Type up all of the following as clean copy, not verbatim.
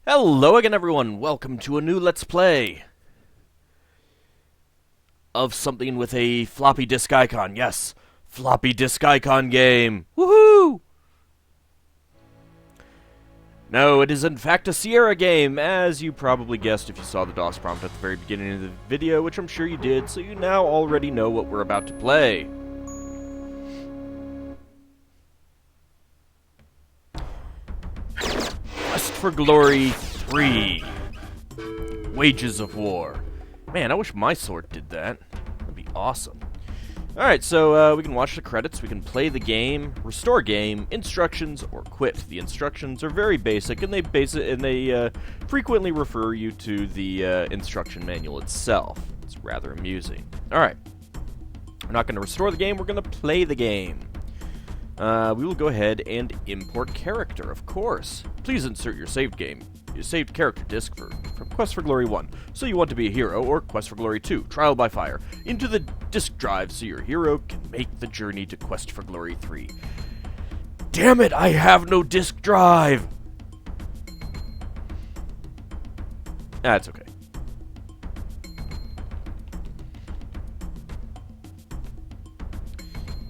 Hello again, everyone. Welcome to a new Let's Play of something with a floppy disk icon. Yes, floppy disk icon game. Woohoo! No, it is in fact a Sierra game, as you probably guessed if you saw the DOS prompt at the very beginning of the video, which I'm sure you did, so you now already know what we're about to play. Quest for Glory 3. Wages of War. Man, I wish my sword did that. That'd be awesome. Alright, so we can watch the credits, we can play the game, restore game, instructions, or quit. The instructions are very basic, and they frequently refer you to the instruction manual itself. It's rather amusing. Alright. We're not going to restore the game, we're going to play the game. We will go ahead and import character, of course. Please insert your saved character disk from Quest for Glory 1, so you want to be a hero, or Quest for Glory 2, Trial by Fire, into the disk drive so your hero can make the journey to Quest for Glory 3. Damn it, I have no disk drive! That's okay.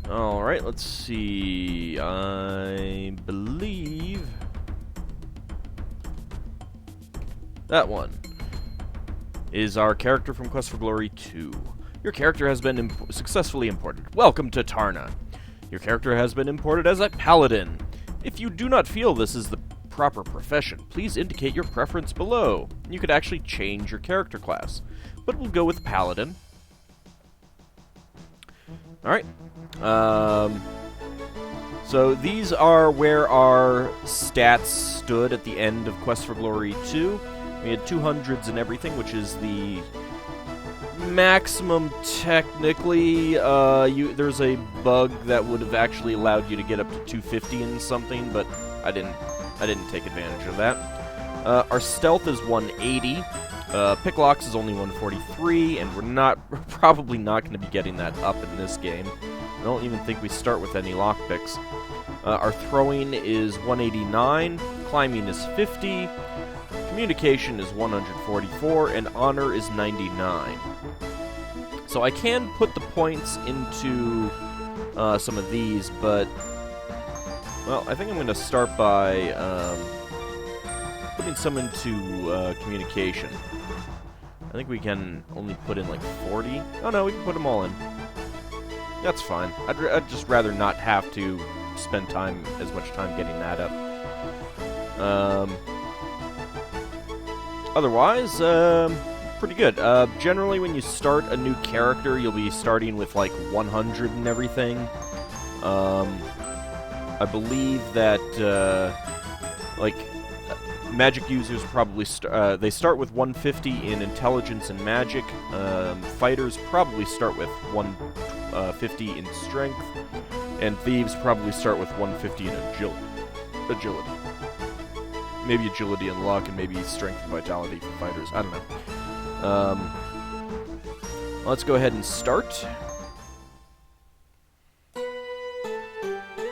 Alright, let's see. I believe that one is our character from Quest for Glory 2. Your character has been successfully imported. Welcome to Tarna. Your character has been imported as a paladin. If you do not feel this is the proper profession, please indicate your preference below. You could actually change your character class, but we'll go with paladin. Alright. So these are where our stats stood at the end of Quest for Glory 2. We had 200s and everything, which is the maximum technically. There's a bug that would have actually allowed you to get up to 250 and something, but I didn't take advantage of that. Our stealth is 180. Picklocks is only 143, and we're probably not going to be getting that up in this game. I don't even think we start with any lockpicks. Our throwing is 189, climbing is 50, communication is 144, and honor is 99. So I can put the points into some of these, but, well, I think I'm going to start by putting some into communication. I think we can only put in like 40. Oh no, we can put them all in. That's fine. I'd just rather not have to spend as much time getting that up. Otherwise, pretty good. Generally, when you start a new character, you'll be starting with like 100 and everything. I believe that magic users probably they start with 150 in intelligence and magic. Fighters probably start with 150 in strength, and thieves probably start with 150 in agility. Maybe agility and luck, and maybe strength and vitality for fighters. I don't know. Let's go ahead and start.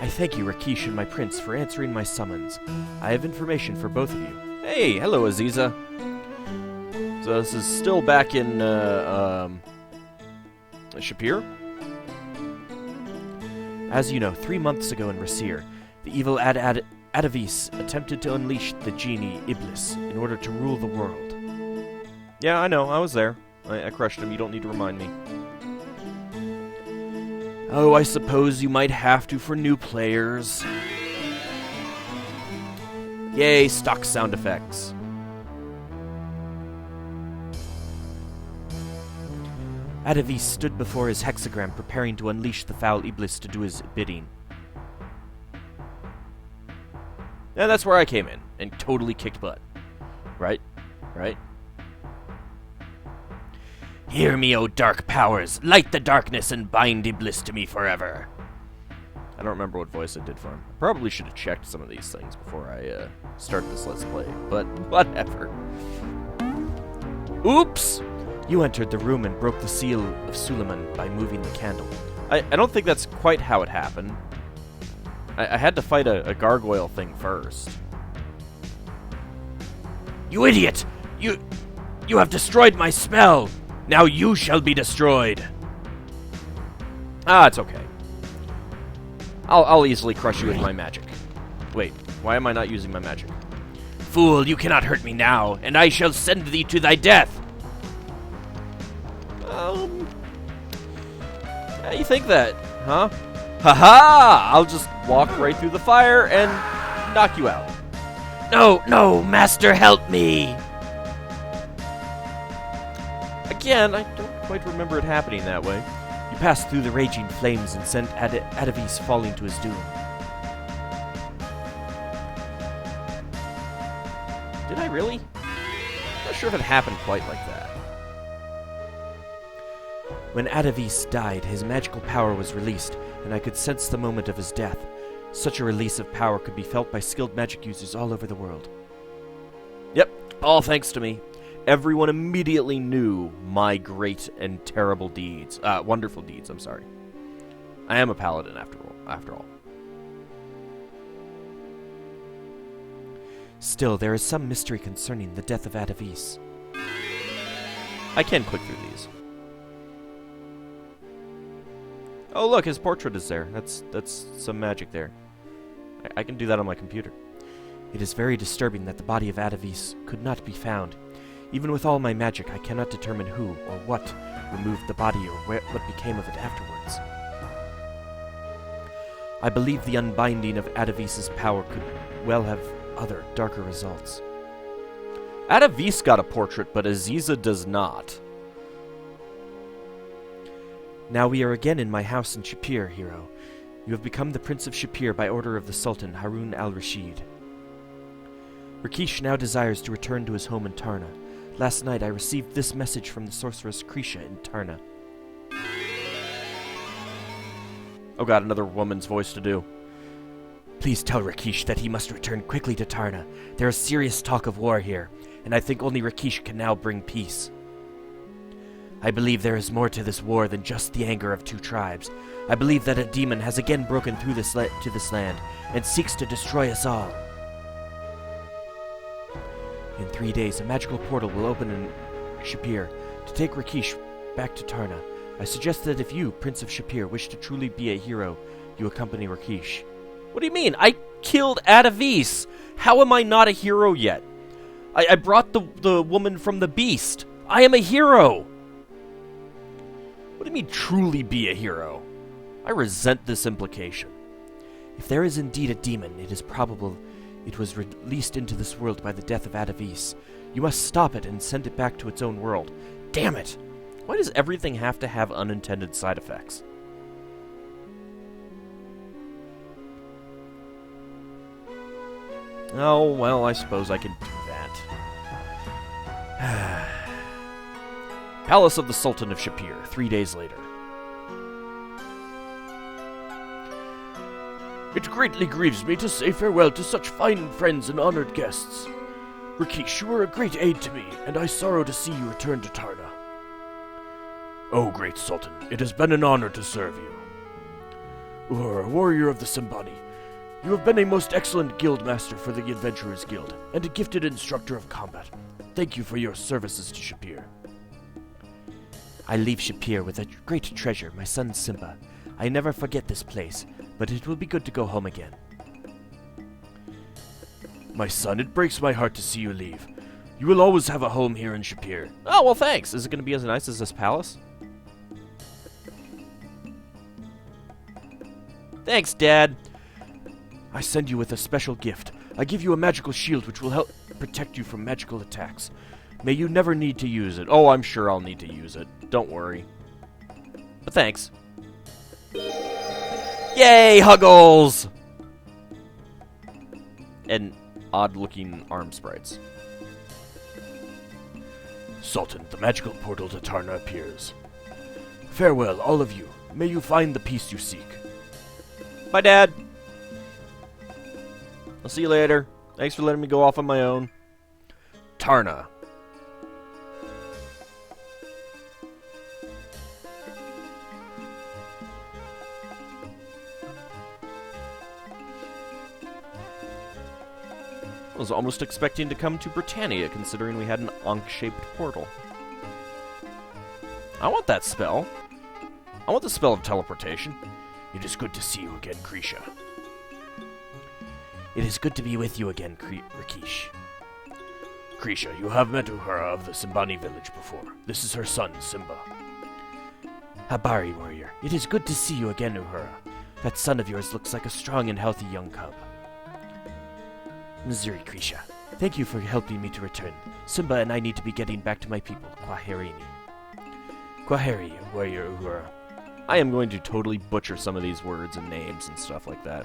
I thank you, Rakesh and my prince, for answering my summons. I have information for both of you. Hey, hello, Aziza. So this is still back in, Shapir? As you know, 3 months ago in Rasir, the evil Adavis attempted to unleash the genie Iblis in order to rule the world. Yeah, I know, I was there. I crushed him, you don't need to remind me. Oh, I suppose you might have to for new players. Yay, stock sound effects. Adavis stood before his hexagram preparing to unleash the foul Iblis to do his bidding. Yeah, that's where I came in, and totally kicked butt. Right? Right? Hear me, O dark powers! Light the darkness and bind Iblis to me forever! I don't remember what voice I did for him. I probably should have checked some of these things before I start this Let's Play, but whatever. Oops! You entered the room and broke the seal of Suleiman by moving the candle. I don't think that's quite how it happened. I had to fight a gargoyle thing first. You idiot! You have destroyed my spell! Now you shall be destroyed! Ah, it's okay. I'll easily crush you with my magic. Wait, why am I not using my magic? Fool, you cannot hurt me now, and I shall send thee to thy death! Yeah, you think that, huh? Haha! I'll just walk right through the fire and knock you out. No, master, help me! Again, I don't quite remember it happening that way. You passed through the raging flames and sent Adavis falling to his doom. Did I really? I'm not sure if it happened quite like that. When Adavis died, his magical power was released, and I could sense the moment of his death. Such a release of power could be felt by skilled magic users all over the world. Yep, all thanks to me. Everyone immediately knew my great and terrible deeds. Wonderful deeds, I'm sorry. I am a paladin after all. Still, there is some mystery concerning the death of Adavis. I can click through these. Oh, look, his portrait is there. That's some magic there. I can do that on my computer. It is very disturbing that the body of Adavis could not be found. Even with all my magic, I cannot determine who or what removed the body or what became of it afterwards. I believe the unbinding of Adavis's power could well have other, darker results. Adavis got a portrait, but Aziza does not. Now we are again in my house in Shapir, hero. You have become the Prince of Shapir by order of the Sultan, Harun al-Rashid. Rakesh now desires to return to his home in Tarna. Last night I received this message from the sorceress Kreesha in Tarna. Oh god, another woman's voice to do. Please tell Rakesh that he must return quickly to Tarna. There is serious talk of war here, and I think only Rakesh can now bring peace. I believe there is more to this war than just the anger of two tribes. I believe that a demon has again broken through to this land and seeks to destroy us all. In 3 days, a magical portal will open in Shapir to take Rakesh back to Tarna. I suggest that if you, Prince of Shapir, wish to truly be a hero, you accompany Rakesh. What do you mean? I killed Adavis! How am I not a hero yet? I brought the woman from the beast. I am a hero! What do you mean, truly be a hero? I resent this implication. If there is indeed a demon, it is probable it was released into this world by the death of Adavis. You must stop it and send it back to its own world. Damn it! Why does everything have to have unintended side effects? Oh, well, I suppose I can do that. Palace of the Sultan of Shapir, 3 days later. It greatly grieves me to say farewell to such fine friends and honored guests. Rakesh, you were a great aid to me, and I sorrow to see you return to Tarna. Oh, great Sultan, it has been an honor to serve you. Uhura, warrior of the Simbani, you have been a most excellent guild master for the Adventurers Guild, and a gifted instructor of combat. Thank you for your services to Shapir. I leave Shapir with a great treasure, my son Simba. I never forget this place, but it will be good to go home again. My son, it breaks my heart to see you leave. You will always have a home here in Shapir. Oh, well, thanks. Is it going to be as nice as this palace? Thanks, Dad. I send you with a special gift. I give you a magical shield which will help protect you from magical attacks. May you never need to use it. Oh, I'm sure I'll need to use it. Don't worry. But thanks. Yay, Huggles! And odd-looking arm sprites. Sultan, the magical portal to Tarna appears. Farewell, all of you. May you find the peace you seek. Bye, Dad. I'll see you later. Thanks for letting me go off on my own. Tarna. was almost expecting to come to Britannia, considering we had an Ankh-shaped portal. I want that spell. I want the spell of teleportation. It is good to see you again, Kreesha. It is good to be with you again, Rakesh. Kreesha, you have met Uhura of the Simbani village before. This is her son, Simba. Habari, warrior. It is good to see you again, Uhura. That son of yours looks like a strong and healthy young cub. Missouri, Kreesha. Thank you for helping me to return. Simba and I need to be getting back to my people, Kwaherini. Kwaheri, warrior Uhura. I am going to totally butcher some of these words and names and stuff like that.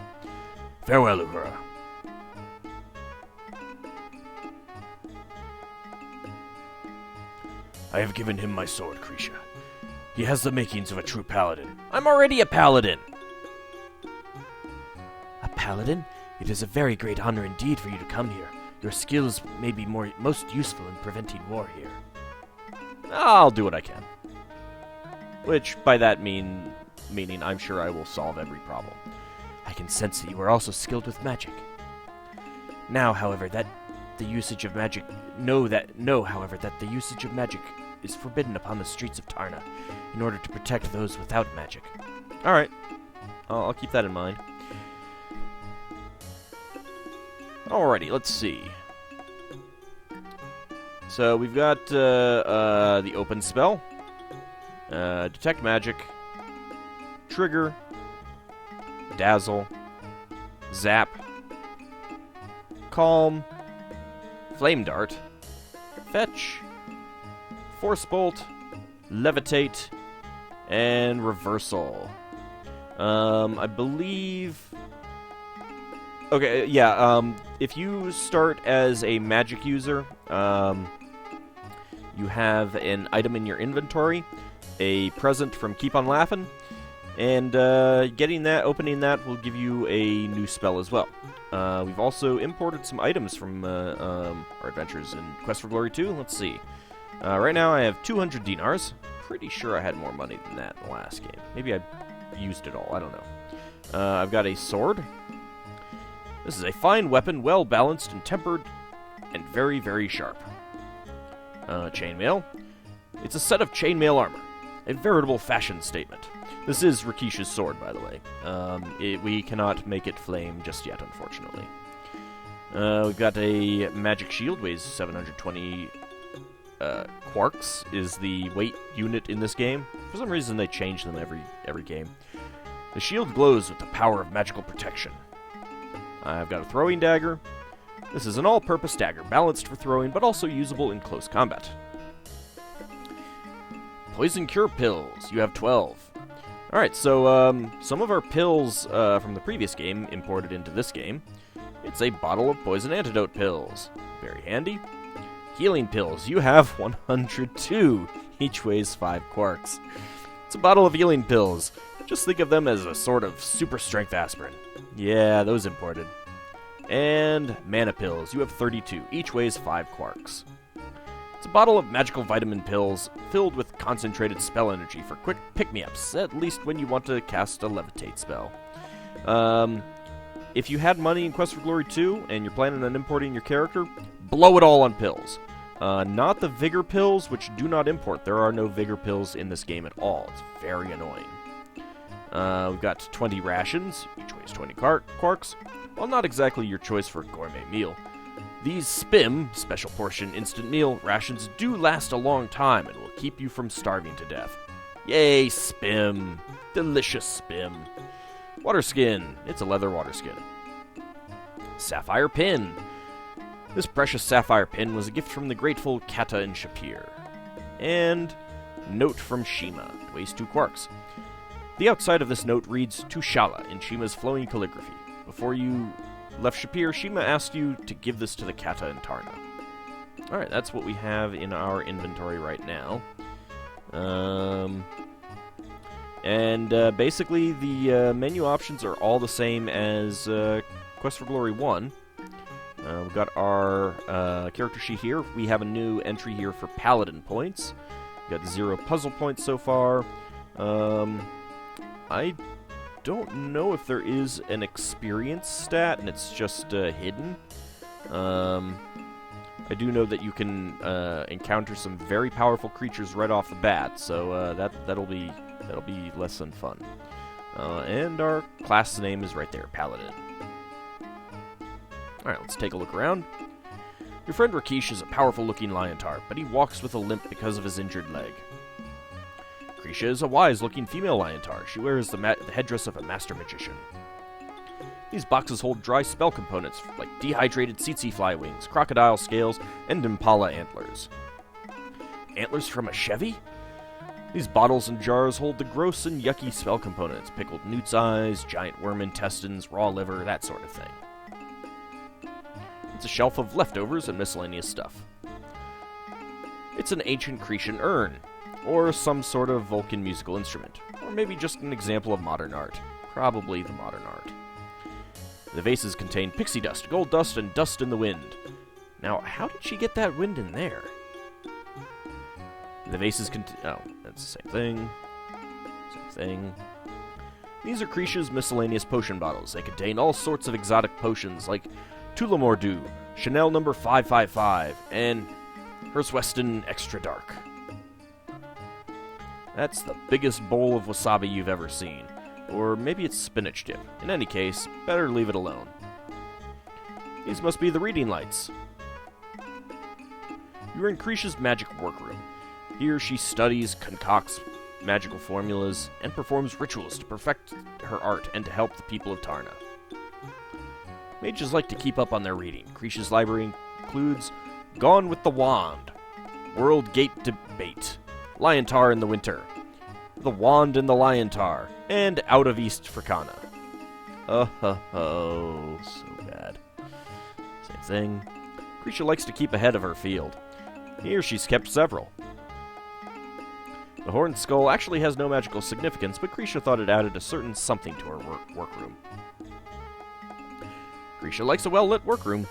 Farewell, Uhura. I have given him my sword, Kreesha. He has the makings of a true paladin. I'm already a paladin! A paladin? It is a very great honor indeed for you to come here. Your skills may be most useful in preventing war here. I'll do what I can. Which, by that meaning, I'm sure I will solve every problem. I can sense that you are also skilled with magic. Now, however, that the usage of magic is forbidden upon the streets of Tarna, in order to protect those without magic. Alright. I'll keep that in mind. Alrighty, let's see. So, we've got the open spell. Detect magic. Trigger. Dazzle. Zap. Calm. Flame Dart. Fetch. Force Bolt. Levitate. And Reversal. I believe... Okay, yeah, if you start as a magic user, you have an item in your inventory, a present from Keep on Laughing, and opening that will give you a new spell as well. We've also imported some items from our adventures in Quest for Glory 2. Let's see. Right now I have 200 dinars. Pretty sure I had more money than that in the last game. Maybe I used it all. I don't know. I've got a sword. This is a fine weapon, well balanced and tempered, and very, very sharp. Chainmail. It's a set of chainmail armor. A veritable fashion statement. This is Rakesh's sword, by the way. We cannot make it flame just yet, unfortunately. We've got a magic shield, weighs 720 quarks, is the weight unit in this game. For some reason, they change them every game. The shield glows with the power of magical protection. I've got a throwing dagger. This is an all-purpose dagger, balanced for throwing, but also usable in close combat. Poison cure pills. You have 12. Alright, so some of our pills from the previous game imported into this game. It's a bottle of poison antidote pills. Very handy. Healing pills. You have 102. Each weighs 5 quarks. It's a bottle of healing pills. Just think of them as a sort of super strength aspirin. Yeah, those imported. And mana pills. You have 32. Each weighs 5 quarks. It's a bottle of magical vitamin pills filled with concentrated spell energy for quick pick-me-ups, at least when you want to cast a levitate spell. If you had money in Quest for Glory 2 and you're planning on importing your character, blow it all on pills. Not the vigor pills, which do not import. There are no vigor pills in this game at all. It's very annoying. We've got 20 rations, each weighs 20 quarks. While not exactly your choice for a gourmet meal, these SPIM, Special Portion Instant Meal, rations do last a long time and will keep you from starving to death. Yay, SPIM! Delicious SPIM. Water skin. It's a leather water skin. Sapphire pin. This precious sapphire pin was a gift from the grateful Kata and Shapir. And note from Shima. It weighs 2 quarks. The outside of this note reads, "To Shala," in Shima's flowing calligraphy. Before you left Shapir, Shima asked you to give this to the Kata and Tarna. Alright, that's what we have in our inventory right now. Basically, the menu options are all the same as Quest for Glory 1. We've got our character sheet here. We have a new entry here for Paladin points. We've got 0 puzzle points so far. I don't know if there is an experience stat and it's just hidden. I do know that you can encounter some very powerful creatures right off the bat, so that'll be less than fun. And our class name is right there, Paladin. Alright, let's take a look around. Your friend Kreesha is a powerful-looking Liontar, but he walks with a limp because of his injured leg. Kreesha is a wise-looking female Liontar. She wears the headdress of a master magician. These boxes hold dry spell components like dehydrated tsetse fly wings, crocodile scales, and impala antlers. Antlers from a Chevy? These bottles and jars hold the gross and yucky spell components, pickled newt's eyes, giant worm intestines, raw liver, that sort of thing. It's a shelf of leftovers and miscellaneous stuff. It's an ancient Cretan urn, or some sort of Vulcan musical instrument, or maybe just an example of modern art. Probably the modern art. The vases contain pixie dust, gold dust, and dust in the wind. Now, how did she get that wind in there? The vases oh, that's the same thing. Same thing. These are Kreesha's miscellaneous potion bottles. They contain all sorts of exotic potions like Tulamordu, Chanel number 555, and Hersweston Extra Dark. That's the biggest bowl of wasabi you've ever seen. Or maybe it's spinach dip. In any case, better leave it alone. These must be the reading lights. You're in Kreesha's magic workroom. Here she studies, concocts magical formulas, and performs rituals to perfect her art and to help the people of Tarna. Mages like to keep up on their reading. Kreesha's library includes Gone with the Wand, World Gate Debate, Liontar in the Winter, The Wand and the Liontar, and Out of East Fricana. Oh, so bad. Same thing. Kreesha likes to keep ahead of her field. Here she's kept several. The Horned Skull actually has no magical significance, but Kreesha thought it added a certain something to her workroom. Kreesha likes a well-lit workroom.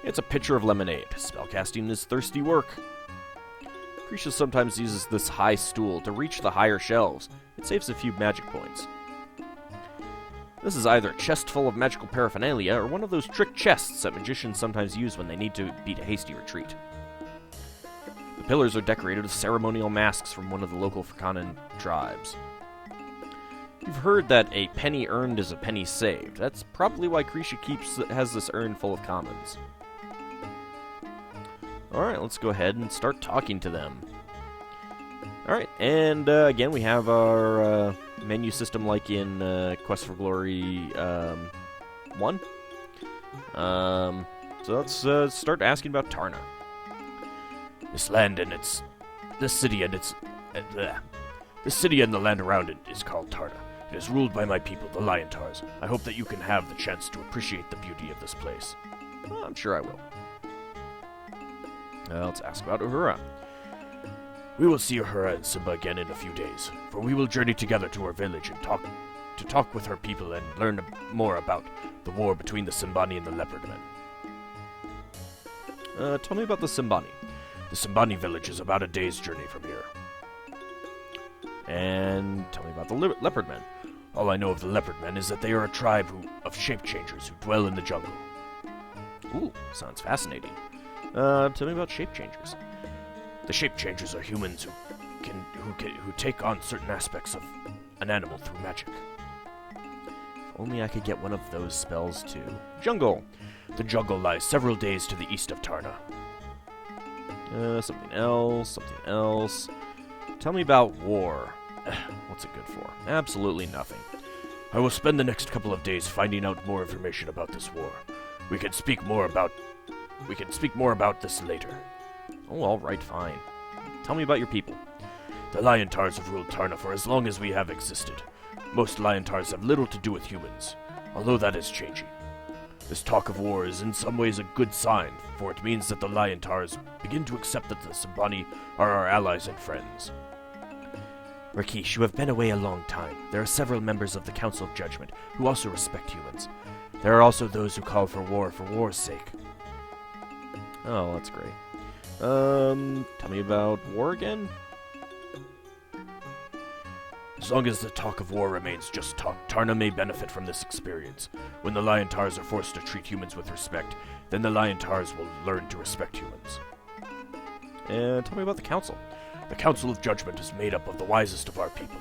It's a pitcher of lemonade. Spellcasting is thirsty work. Kreesha sometimes uses this high stool to reach the higher shelves. It saves a few magic points. This is either a chest full of magical paraphernalia or one of those trick chests that magicians sometimes use when they need to beat a hasty retreat. The pillars are decorated with ceremonial masks from one of the local Frikanan tribes. You've heard that a penny earned is a penny saved. That's probably why Kreesha has this urn full of commons. Alright, let's go ahead and start talking to them. Alright, and again, we have our menu system like in Quest for Glory 1. So let's start asking about Tarna. This city and the land around it is called Tarna. It is ruled by my people, the Liontaurs. I hope that you can have the chance to appreciate the beauty of this place. Well, I'm sure I will. Let's ask about Uhura. We will see Uhura and Simba again in a few days, for we will journey together to her village and talk with her people and learn more about the war between the Simbani and the Leopard Men. Tell me about the Simbani. The Simbani village is about a day's journey from here. And tell me about the Leopard Men. All I know of the Leopard Men is that they are a tribe of shape-changers who dwell in the jungle. Ooh, sounds fascinating. Tell me about shape-changers. The shape-changers are humans who take on certain aspects of an animal through magic. If only I could get one of those spells too. Jungle. The jungle lies several days to the east of Tarna. Something else. Tell me about war. What's it good for? Absolutely nothing. I will spend the next couple of days finding out more information about this war. We can speak more about this later. Oh, alright, fine. Tell me about your people. The Liontaurs have ruled Tarna for as long as we have existed. Most Liontars have little to do with humans, although that is changing. This talk of war is in some ways a good sign, for it means that the Liontars begin to accept that the Simbani are our allies and friends. Rakesh, you have been away a long time. There are several members of the Council of Judgment who also respect humans. There are also those who call for war's sake. Oh, that's great. Tell me about war again? As As long as the talk of war remains just talk, Tarna may benefit from this experience. When the Liontaurs are forced to treat humans with respect, then the Liontaurs will learn to respect humans. And tell me about the Council. The Council of Judgment is made up of the wisest of our people.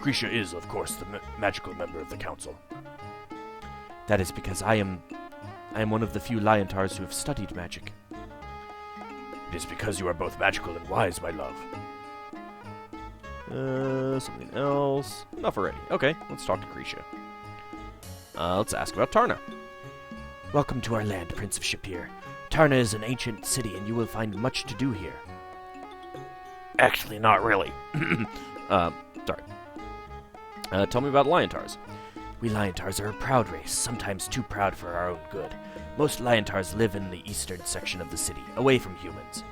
Kreesha is, of course, the magical member of the Council. That is because I am one of the few Liontaurs who have studied magic. It is because you are both magical and wise, my love. Something else. Enough already. Okay, let's talk to Kreesha. Let's ask about Tarna. Welcome to our land, Prince of Shapir. Tarna is an ancient city, and you will find much to do here. Actually, not really. Sorry. Tell me about Liontaurs. We Liontaurs are a proud race, sometimes too proud for our own good. Most Liontaurs live in the eastern section of the city, away from humans.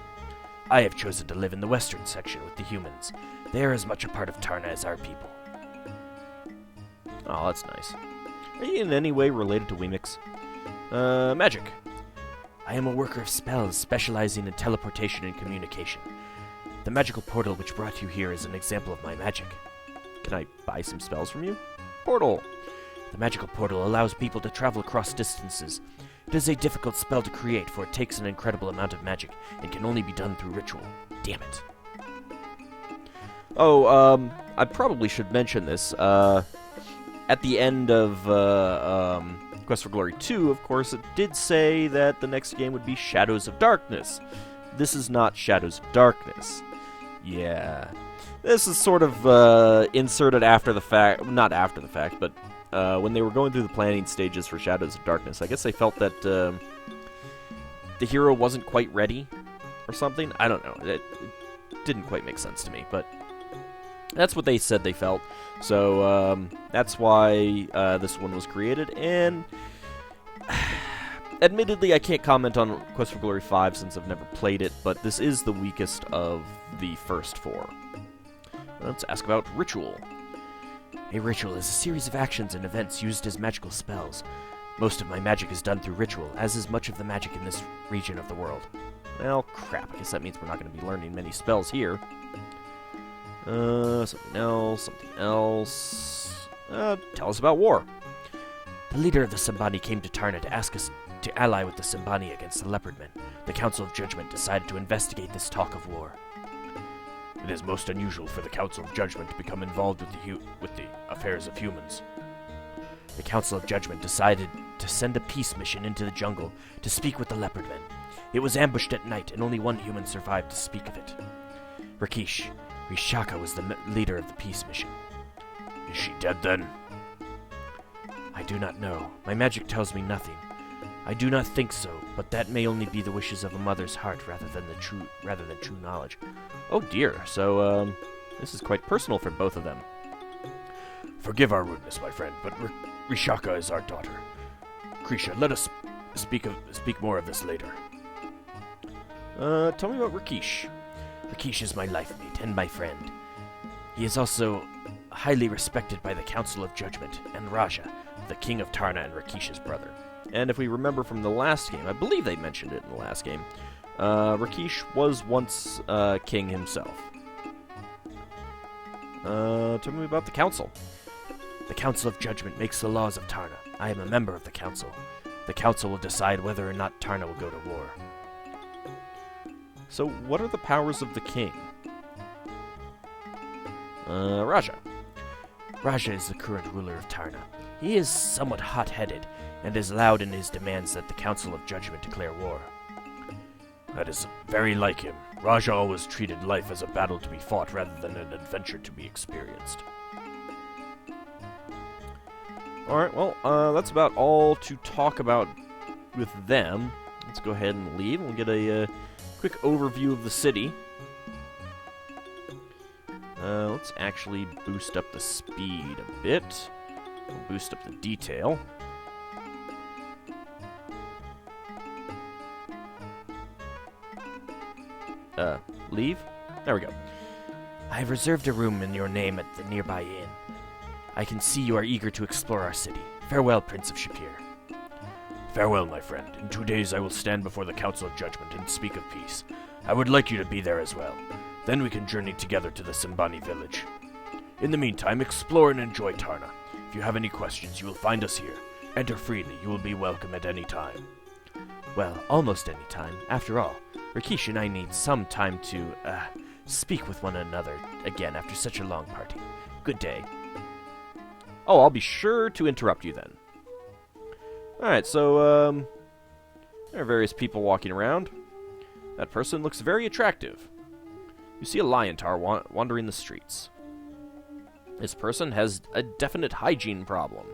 I have chosen to live in the western section with the humans. They are as much a part of Tarna as our people. Oh, that's nice. Are you in any way related to Weemix? Magic. I am a worker of spells, specializing in teleportation and communication. The magical portal which brought you here is an example of my magic. Can I buy some spells from you? Portal. The magical portal allows people to travel across distances. It is a difficult spell to create, for it takes an incredible amount of magic and can only be done through ritual. Damn it. Oh, I probably should mention this. At the end of Quest for Glory 2, of course, it did say that the next game would be Shadows of Darkness. This is not Shadows of Darkness. Yeah. This is sort of inserted after the fact. Not after the fact, but when they were going through the planning stages for Shadows of Darkness, I guess they felt that the hero wasn't quite ready or something. I don't know. It didn't quite make sense to me, but that's what they said they felt. So that's why this one was created. And admittedly, I can't comment on Quest for Glory 5 since I've never played it, but this is the weakest of the first four. Let's ask about Ritual. A ritual is a series of actions and events used as magical spells. Most of my magic is done through ritual, as is much of the magic in this region of the world. Well, crap, I guess that means we're not going to be learning many spells here. Something else. Tell us about war. The leader of the Simbani came to Tarna to ask us to ally with the Simbani against the Leopardmen. The Council of Judgment decided to investigate this talk of war. It is most unusual for the Council of Judgment to become involved with the affairs of humans. The Council of Judgment decided to send a peace mission into the jungle to speak with the Leopardmen. It was ambushed at night, and only one human survived to speak of it. Rishaka was the leader of the peace mission. Is she dead then? I do not know. My magic tells me nothing. I do not think so, but that may only be the wishes of a mother's heart rather than true knowledge. Oh dear, so this is quite personal for both of them. Forgive our rudeness, my friend, but Rishaka is our daughter. Kreesha, let us speak more of this later. Tell me about Rakesh. Rakesh is my life mate and my friend. He is also highly respected by the Council of Judgment and Raja, the king of Tarna and Rakesh's brother. And if we remember from the last game, I believe they mentioned it in the last game, Rakesh was once king himself. Tell me about the Council. The Council of Judgment makes the laws of Tarna. I am a member of the Council. The Council will decide whether or not Tarna will go to war. So, what are the powers of the king? Raja. Raja is the current ruler of Tarna. He is somewhat hot-headed, and is loud in his demands that the Council of Judgment declare war. That is very like him. Raja always treated life as a battle to be fought rather than an adventure to be experienced. Alright, well, that's about all to talk about with them. Let's go ahead and leave. We'll get a quick overview of the city. Let's actually boost up the speed a bit. We'll boost up the detail. Leave? There we go. I have reserved a room in your name at the nearby inn. I can see you are eager to explore our city. Farewell, Prince of Shapir. Farewell, my friend. In 2 days I will stand before the Council of Judgment and speak of peace. I would like you to be there as well. Then we can journey together to the Simbani village. In the meantime, explore and enjoy Tarna. If you have any questions, you will find us here. Enter freely. You will be welcome at any time. Well, almost any time. After all, Kreesha and I need some time to, speak with one another again after such a long party. Good day. Oh, I'll be sure to interrupt you then. Alright, so, there are various people walking around. That person looks very attractive. You see a Liontar wandering the streets. This person has a definite hygiene problem.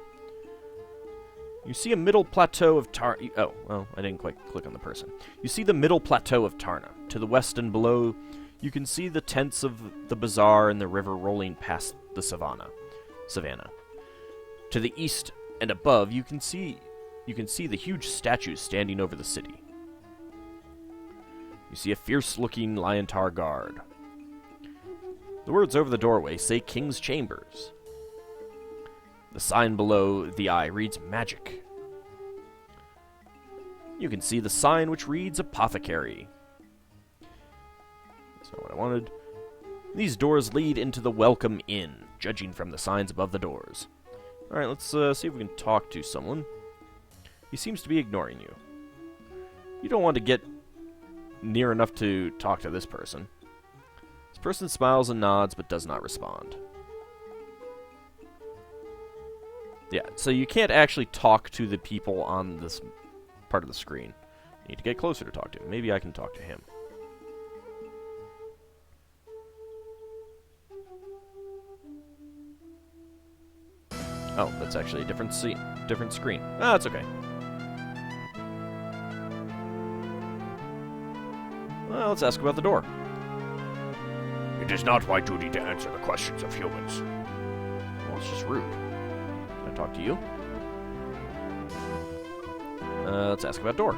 You see a middle plateau of Tarna. Oh, well, I didn't quite click on the person. You see the middle plateau of Tarna. To the west and below, you can see the tents of the bazaar and the river rolling past the savannah. To the east and above, you can see the huge statues standing over the city. You see a fierce-looking Liontar guard. The words over the doorway say King's Chambers. The sign below the eye reads Magic. You can see the sign which reads Apothecary. That's not what I wanted. These doors lead into the Welcome Inn, judging from the signs above the doors. Alright, let's see if we can talk to someone. He seems to be ignoring you. You don't want to get near enough to talk to this person. This person smiles and nods, but does not respond. Yeah, so you can't actually talk to the people on this part of the screen. You need to get closer to talk to him. Maybe I can talk to him. Oh, that's actually a different screen. Ah, that's okay. Well, let's ask about the door. It is not my duty to answer the questions of humans. Well, it's just rude. Can I talk to you? Let's ask about door.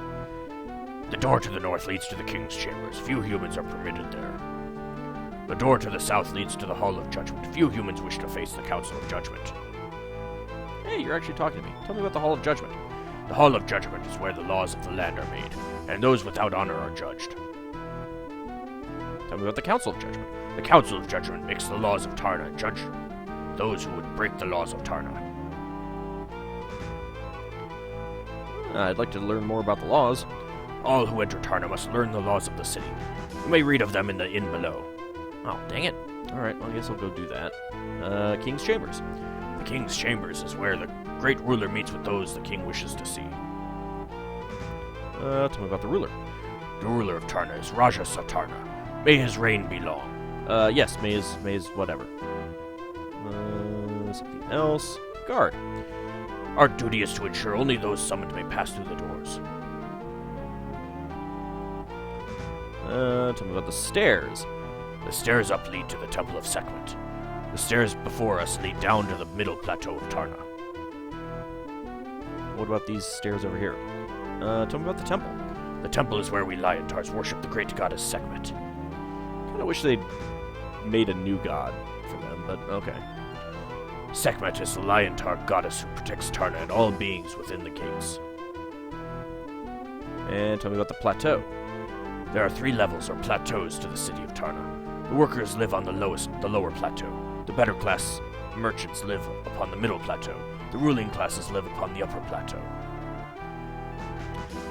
The door to the north leads to the King's Chambers. Few humans are permitted there. The door to the south leads to the Hall of Judgment. Few humans wish to face the Council of Judgment. Hey, you're actually talking to me. Tell me about the Hall of Judgment. The Hall of Judgment is where the laws of the land are made, and those without honor are judged. Tell me about the Council of Judgment. The Council of Judgment makes the laws of Tarna and judge those who would break the laws of Tarna. I'd like to learn more about the laws. All who enter Tarna must learn the laws of the city. You may read of them in the inn below. Oh, dang it. Alright, well, I guess I'll go do that. King's Chambers. The King's Chambers is where the great ruler meets with those the king wishes to see. Tell me about the ruler. The ruler of Tarna is Raja Satarna. May his reign be long. Yes, may his whatever. Something else. Guard. Our duty is to ensure only those summoned may pass through the doors. Tell me about the stairs. The stairs up lead to the Temple of Sekhmet. The stairs before us lead down to the middle plateau of Tarna. What about these stairs over here? Tell me about the temple. The temple is where we Liontaurs worship the great goddess Sekhmet. Kinda wish they'd made a new god for them, but okay. Sekhmet is the Liontar goddess who protects Tarna and all beings within the gates. And tell me about the plateau. There are 3 levels or plateaus to the city of Tarna. The workers live on the lower plateau. The better class merchants live upon the middle plateau. The ruling classes live upon the upper plateau.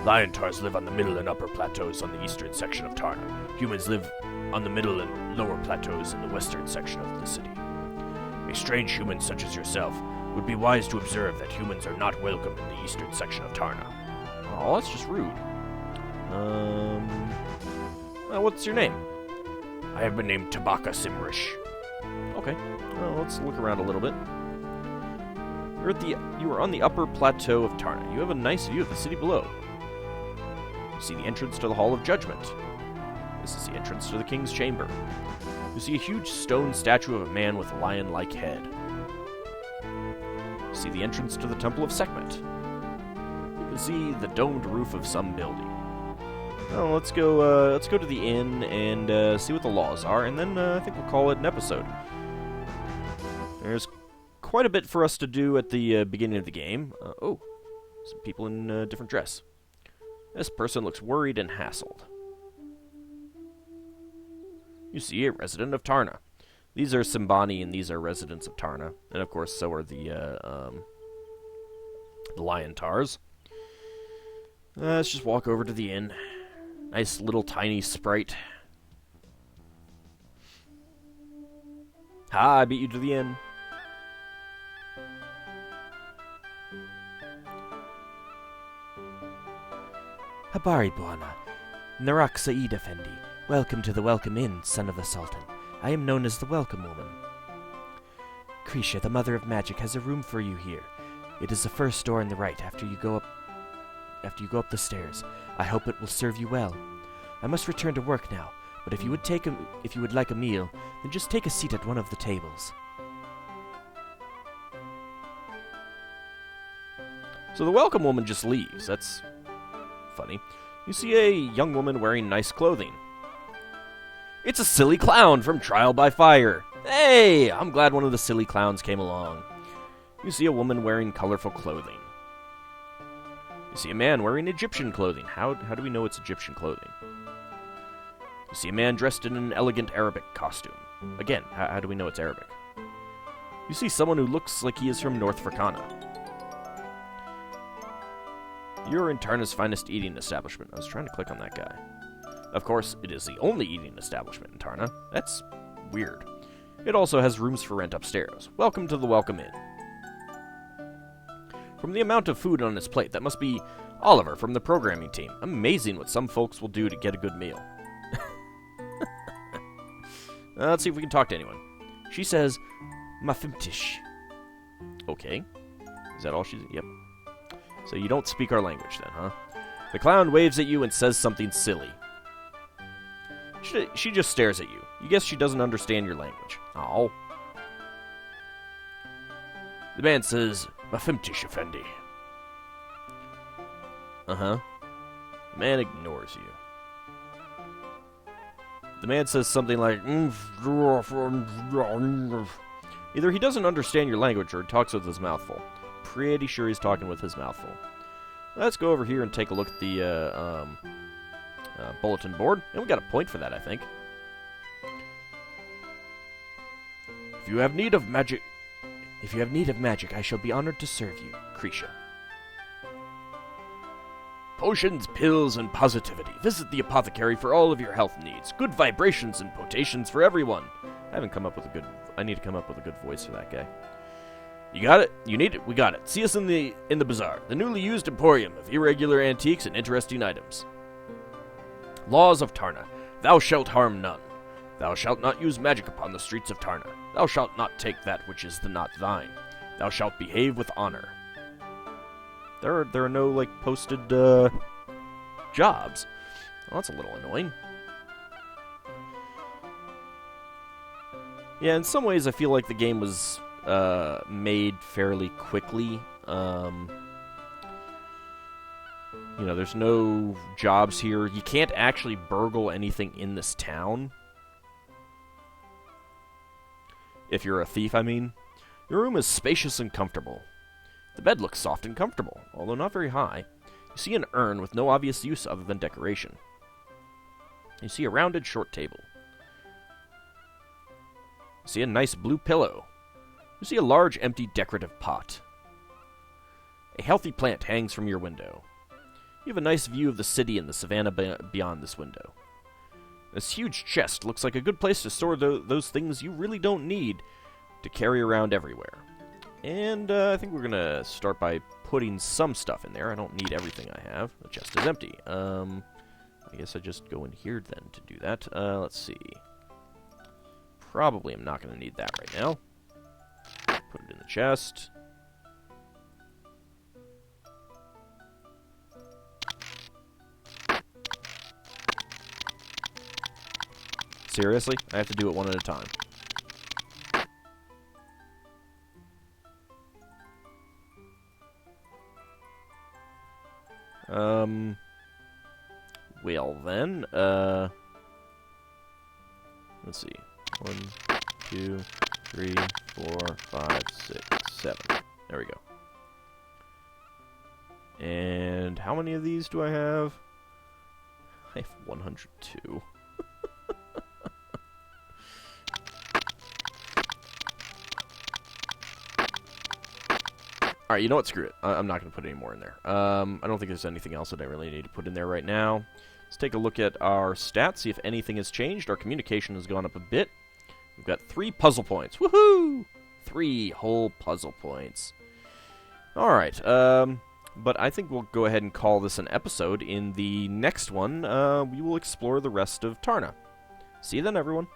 Liontars live on the middle and upper plateaus on the eastern section of Tarna. Humans live on the middle and lower plateaus in the western section of the city. A strange human such as yourself would be wise to observe that humans are not welcome in the eastern section of Tarna. Oh, that's just rude. What's your name? I have been named Tabaka Simrish. Okay, well, let's look around a little bit. You are on the upper plateau of Tarna. You have a nice view of the city below. You see the entrance to the Hall of Judgment. This is the entrance to the King's Chamber. You see a huge stone statue of a man with a lion-like head. You see the entrance to the Temple of Sekhmet. You can see the domed roof of some building. Well, let's go to the inn and see what the laws are, and then I think we'll call it an episode. There's quite a bit for us to do at the beginning of the game. Some people in different dress. This person looks worried and hassled. You see a resident of Tarna. These are Simbani, and these are residents of Tarna. And, of course, so are the Liontaurs. Let's just walk over to the inn. Nice little tiny sprite. Ha, I beat you to the inn. Habari Buana, Narak Saeed Effendi. Welcome to the Welcome Inn, son of the Sultan. I am known as the Welcome Woman. Kreesha, the Mother of Magic, has a room for you here. It is the first door on the right after you go up the stairs. I hope it will serve you well. I must return to work now, but if you would like a meal, then just take a seat at one of the tables. So the welcome woman just leaves. That's funny. You see a young woman wearing nice clothing. It's a silly clown from Trial by Fire. Hey, I'm glad one of the silly clowns came along. You see a woman wearing colorful clothing. You see a man wearing Egyptian clothing. How do we know it's Egyptian clothing? You see a man dressed in an elegant Arabic costume. Again, how do we know it's Arabic? You see someone who looks like he is from North Fricana. You're in Tarna's finest eating establishment. I was trying to click on that guy. Of course, it is the only eating establishment in Tarna. That's weird. It also has rooms for rent upstairs. Welcome to the Welcome Inn. From the amount of food on his plate, that must be Oliver from the programming team. Amazing what some folks will do to get a good meal. Let's see if we can talk to anyone. She says, Mafimtish. Okay. Is that all she's... Yep. So you don't speak our language then, huh? The clown waves at you and says something silly. She just stares at you. You guess she doesn't understand your language. Oh. The man says, Mafimtish Effendi. Uh-huh. The man ignores you. The man says something like, either he doesn't understand your language or he talks with his mouth full. Pretty sure he's talking with his mouth full. Let's go over here and take a look at the bulletin board. And we got a point for that, I think. If you have need of magic, I shall be honored to serve you, Kreesha. Potions, pills, and positivity. Visit the apothecary for all of your health needs. Good vibrations and potations for everyone. I need to come up with a good voice for that guy. You got it? You need it? We got it. See us in the bazaar, the newly used emporium of irregular antiques and interesting items. Laws of Tarna. Thou shalt harm none. Thou shalt not use magic upon the streets of Tarna. Thou shalt not take that which is not thine. Thou shalt behave with honor. There are no, posted, jobs. Well, that's a little annoying. Yeah, in some ways I feel like the game was, made fairly quickly. There's no jobs here. You can't actually burgle anything in this town. If you're a thief, I mean. Your room is spacious and comfortable. The bed looks soft and comfortable, although not very high. You see an urn with no obvious use other than decoration. You see a rounded short table. You see a nice blue pillow. You see a large empty decorative pot. A healthy plant hangs from your window. You have a nice view of the city and the savannah beyond this window. This huge chest looks like a good place to store those things you really don't need to carry around everywhere. And I think we're going to start by putting some stuff in there. I don't need everything I have. The chest is empty. I guess I just go in here then to do that. Let's see. Probably I'm not going to need that right now. Put it in the chest. Seriously? I have to do it one at a time. Well then, let's see. 1, 2, 3, 4, 5, 6, 7. There we go. And how many of these do I have? I have 102. Alright, you know what? Screw it. I'm not going to put any more in there. I don't think there's anything else that I really need to put in there right now. Let's take a look at our stats, see if anything has changed. Our communication has gone up a bit. We've got 3 puzzle points. Woohoo! 3 whole puzzle points. Alright, but I think we'll go ahead and call this an episode. In the next one, we will explore the rest of Tarna. See you then, everyone.